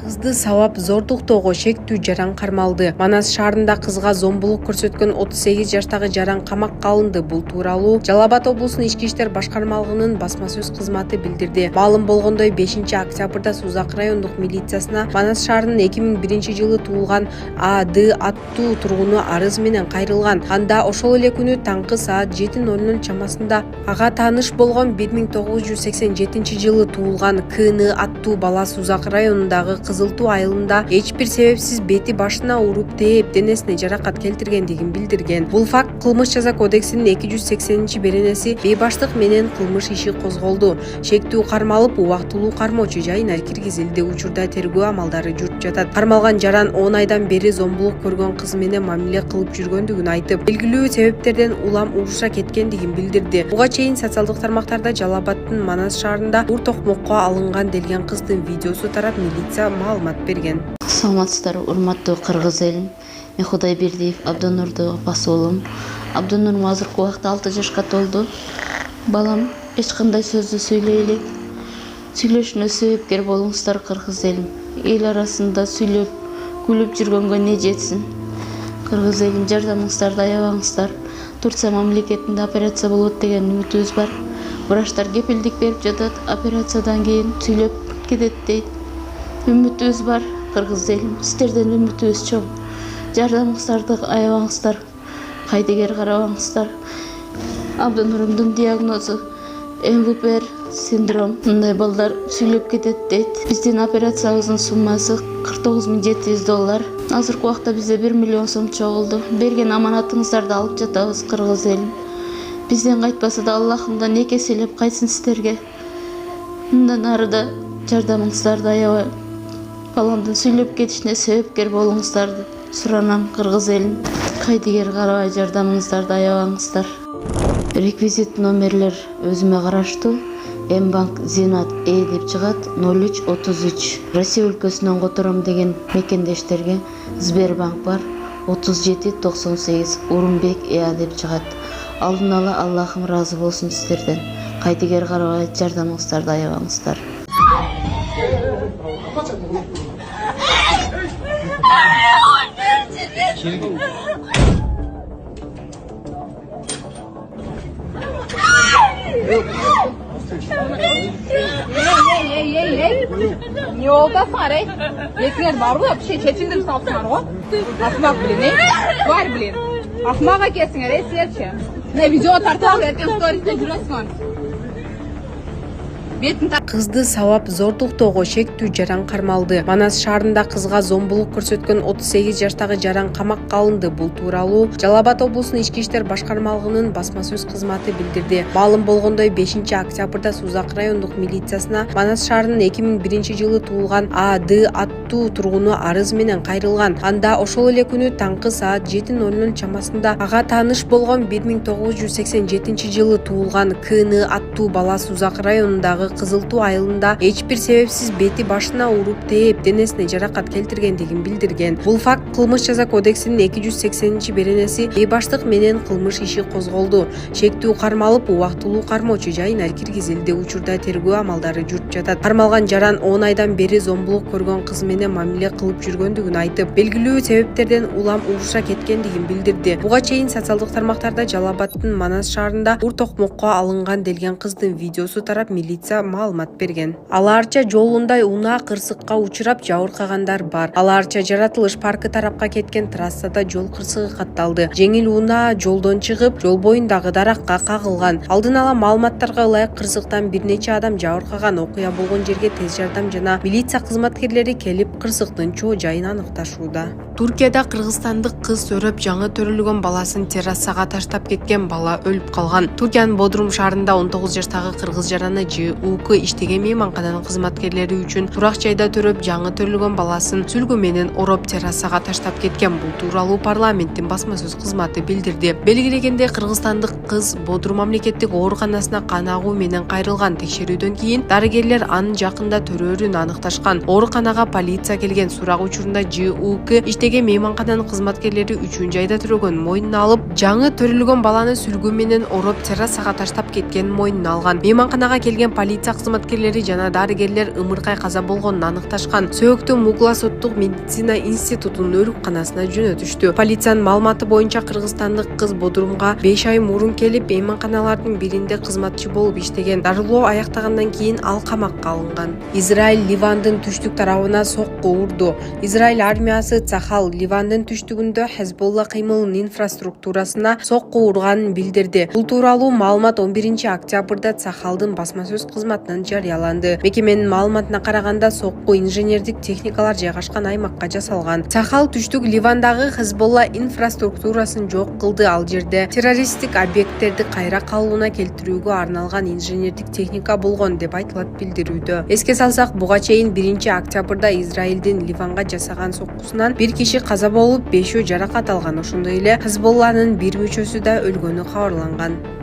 Кызды сабап зордуктоого шектүү жаран кармалды. Манас шаарында кызга зомбулук көрсөткөн 38 жаштагы жаран камакка алынды. Бул тууралуу Жалал Абад облусунун ички иштер башкармалыгынын басма сөз кызматы билдирди. Маалым болгондой 5-октябрда Сузак райондук милициясына Манас шаарынын 2001-жылы туулган АД аттуу тургуну арыз менен кайрылган. Анда ошол эле күнү таңкы саат 7:00 чамасында ага тааныш болгон 1987-жылы туулган КН аттуу бала Сузак районундагы Кызылтуу айылында эч бир себепсиз бети башына уруп тээп, денесине жаракат келтиргендигин билдирген. Бул факт кылмыш жаза кодексинин 280-беренеси бейбаштык менен кылмыш иши козголду. Шектүү кармалып, убактылуу кармоочу жайына киргизилди. Учурда тергөө амалдары жүрүп жатат. Кармалган жаран 10 айдан бери зомбулук көргөн кыз менен мамиле кылып жүргөндүгүн айтып, белгилүү себептерден улам уруша кеткендигин билдирди. Буга чейин социалдык тармактарда Жалал Абадтын Манас шаарында ур токмокко алынган делген кыздын видеосу тарап, милиция маалымат берген. Саламатсыздар, урматтуу кыргыз элим. Мен Кудайбердиев Абдонурду апасы болом. Абдонурум азыркы убакта 6 жашка толду. Балам эч кандай сөздү сүйлөй элек. Сүйлөшүнө себепкер болуңуздар кыргыз элим. Эл арасында сүйлөп, күлүп жүргөнгө не жетсин. Кыргыз элим, жардамыңыздарды аябаңыздар. Турция мамлекетинде операция болот деген үмүтүбүз бар. Врачтар кепилдик берип жатат, операциядан кийин сүйлөп кетет дейт. Үмүтүбүз бар кыргыз элим, сиздерден үмүтүбүз чоң. Жардамыңыздарды аябаңыздар, кайдыгер карабаңыздар. Абдонурумдун диагнозу МВПР синдром. Мындай балдар сүйлөп кетет дейт. Биздин операциябыздын суммасы $49,700. Азыркы убакта бизде 1 миллион сом чогулду. Берген аманатыңыздарды алып жатабыз кыргыз элим. Бизден кайтпаса да Аллахымдан эки эселеп кайтсын сиздерге. Мындан ары да жардамыңыздарды аябай баламдын сүйлөп кетишине себепкер болуңуздарды суранам кыргыз элим. Кайдыгер карабай жардамыңыздарды аябаңыздар. Реквизит номерлер өзүмө караштуу. Мбанк Зинат деп чыгат 0333. Россия өлкөсүнөн котором деген мекендештерге Сбербанк бар 3798 Урумбек деп чыгат. Алдын ала Аллахым разы болсун сиздерден. Кайдыгер карабай жардамыңыздарды аябаңыздар. Не oldasan ey? Yetkiler var mı? Bir şey çeçildim salsınlar o. Asmak bilin ey. Var bilin. Asmağa kesin ey siyerçe. Ne video tartal etken stories'te жүрөсүң. Кызды сабап зордуктоого шектүү жаран кармалды. Манас шаарында кызга зомбулук көрсөткөн 38 жаштагы жаран камакка алынды. Бул тууралуу Жалал Абад облусунун ички иштер башкармалыгынын басма сөз кызматы билдирди. Маалым болгондой 5-октябрда Сузак райондук милициясына Манас шаарынын 2001-жылы туулган АД аттуу тургуну арыз менен кайрылган. Анда ошол эле күнү таңкы саат 7:00 чамасында ага тааныш болгон 1987-жылы туулган КН аттуу бала Сузак районундагы Кызылтуу айылында эч бир себепсиз бети башына уруп тээп, денесине жаракат келтиргендигин билдирген. Бул факт кылмыш жаза кодексинин 280-беренеси бейбаштык менен кылмыш иши козголду. Шектүү кармалып, убактылуу кармоочу жайына киргизилди. Учурда тергөө амалдары жүрүп жатат. Кармалган жаран 10 айдан бери зомбулук көргөн кыз менен мамиле кылып жүргөндүгүн айтып, белгилүү себептерден улам уруша кеткендигин билдирди. Буга чейин социалдык тармактарда Жалал Абадтын Манас шаарында ур токмокко алынган делген кыздын видеосу тарап, милиция маалымат берген. Аларча жолундай унаа кырсыкка учурап жабыркагандар бар. Аларча жаратылыш паркы тарапка кеткен трассада жол кырсыгы катталды. Жеңил унаа жолдон чыгып, жол боюндагы даракка кагылган. Алдын ала маалыматтарга ылайык кырсыктан бир нече адам жабыркаган. Окуя болгон жерге тез жардам жана милиция кызматкерлери келип, кырсыктын чоо жайын аныкташууда. Туркияда кыргызстандык кыз өрөп жаңы төрөлгөн баласын террасага таштап кеткен. Бала өлүп калган. Туркиянын Бодрум шаарында 19 жаштагы кыргыз жараны ЖУК иштеген мейманкананын кызматкерлери үчүн турак жайда төрөп жаңы төрөлгөн баласын сүлгү менен ороп террасага таштап кеткен. Бул тууралуу парламенттин басма сөз кызматы билдирди. Белгилегендей, кыргызстандык кыз Бодрум мамлекеттик ооруканасына кан агуу менен кайрылган. Текшерүүдөн кийин дарыгерлер анын жакында төрөөрүн аныкташкан. Ооруканага полиция келген. Сурак учурунда ЖУК иштеген мейманкананын кызматкерлери үчүн жайда төрөгөн мойнуна алып, жаңы төрөлгөн баланы сүлгү менен ороп террасага таштап кеткенин мойнуна алган. Мейманканага келген полиция кызматкерлери кызматкерлери жана дарыгерлер ымыркай каза болгонун аныкташкан. Сөөктү Муглас уттук медицина институтунун өөрүкканасына жөнөтүштү. Полициянын маалыматы боюнча кыргызстандык кыз Бодурумга 5 ай мурун келип, мейманканалардын биринде кызматчы болуп иштеген. Дарылоо аяктагандан кийин ал камакка алынган. Израиль Ливандын түштүк тарабына сокку урду. Израиль армиясы Цахал Ливандын түштүгүндө Хезболла кыймылынын инфраструктурасына сокку урганын билдирди. Бул тууралуу маалымат 11 октябрда Цахалдын басма сөз кызматынан жарыяланды. Мекеменин маалыматына караганда сокку инженердик техникалар жайгашкан аймакка жасалган. Цахал түштүк Ливандагы Хезболла инфраструктурасын жок кылды. Ал жерде террористтик объекттерди кайра калууна келтирүүгө арналган инженердик техника болгон деп айтылат билдирүүдө. Эске салсак, буга чейин 1 октябрда Израилдин Ливанга жасаган соккусунан 1 киши каза болуп, 5 жаракат алган. Ошондой эле Хезболланын 1 мүчөсү да өлгөнү кабарланган.